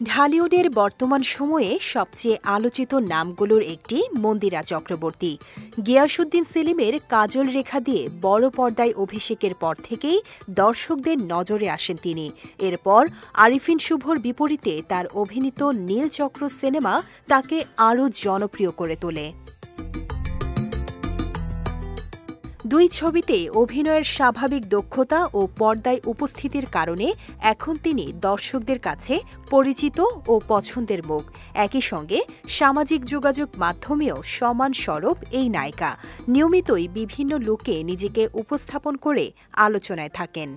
ঢালিউডের বর্তমান সময়ে সবচেয়ে আলোচিত নামগুলোর একটি মন্দিরা চক্রবর্তী। গিয়াসউদ্দিন সেলিমের কাজল রেখা দিয়ে বড় পর্দায় অভিষেকের পর থেকেই দর্শকদের নজরে আসেন তিনি। এরপর আরিফিন শুভর বিপরীতে তার অভিনীত নীলচক্র সিনেমা তাকে আরও জনপ্রিয় করে তোলে। দুই ছবিতেই অভিনয়ের স্বাভাবিক দক্ষতা ও পর্দায় উপস্থিতির কারণে এখন তিনি দর্শকদের কাছে পরিচিত ও পছন্দের মুখ। একই সঙ্গে সামাজিক যোগাযোগ মাধ্যমেও সমান স্বরূপ এই নায়িকা নিয়মিতই বিভিন্ন লুকে নিজেকে উপস্থাপন করে আলোচনায় থাকেন।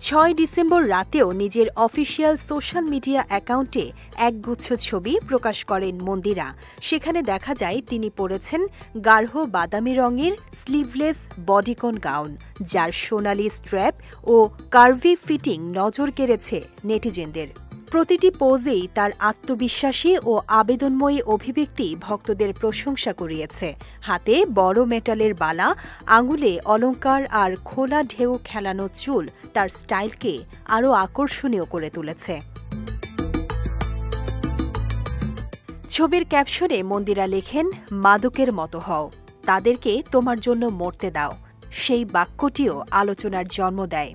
৬ ডিসেম্বর রাতেও নিজের অফিসিয়াল সোশ্যাল মিডিয়া অ্যাকাউন্টে একগুচ্ছ ছবি প্রকাশ করেন মন্দিরা। সেখানে দেখা যায় তিনি পরেছেন গাঢ় বাদামি রঙের স্লিভলেস বডিকন গাউন, যার সোনালি স্ট্র্যাপ ও কার্ভি ফিটিং নজর কেড়েছে নেটিজেনদের। প্রতিটি পোজেই তার আত্মবিশ্বাসী ও আবেদনময়ী অভিব্যক্তি ভক্তদের প্রশংসা কুড়িয়েছে। হাতে বড় মেটালের বালা, আঙুলে অলংকার আর খোলা ঢেউ খেলানো চুল তার স্টাইলকে আরও আকর্ষণীয় করে তুলেছে। ছবির ক্যাপশনে মন্দিরা লেখেন, মাদকের মতো হও, তাদেরকে তোমার জন্য মরতে দাও। সেই বাক্যটিও আলোচনার জন্ম দেয়।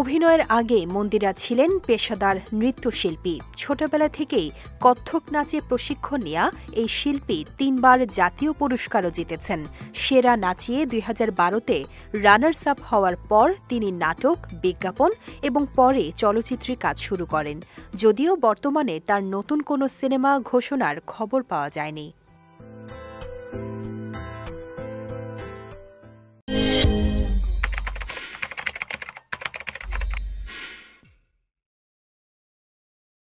অভিনয়ের আগে মন্দিরা ছিলেন পেশাদার নৃত্যশিল্পী। ছোটবেলা থেকেই কত্থক নাচে প্রশিক্ষণ নেওয়া এই শিল্পী ৩ বার জাতীয় পুরস্কারও জিতেছেন। সেরা নাচিয়ে ২০১২তে রানার্স আপ হওয়ার পর তিনি নাটক, বিজ্ঞাপন এবং পরে চলচ্চিত্রে কাজ শুরু করেন, যদিও বর্তমানে তার নতুন কোনো সিনেমা ঘোষণার খবর পাওয়া যায়নি।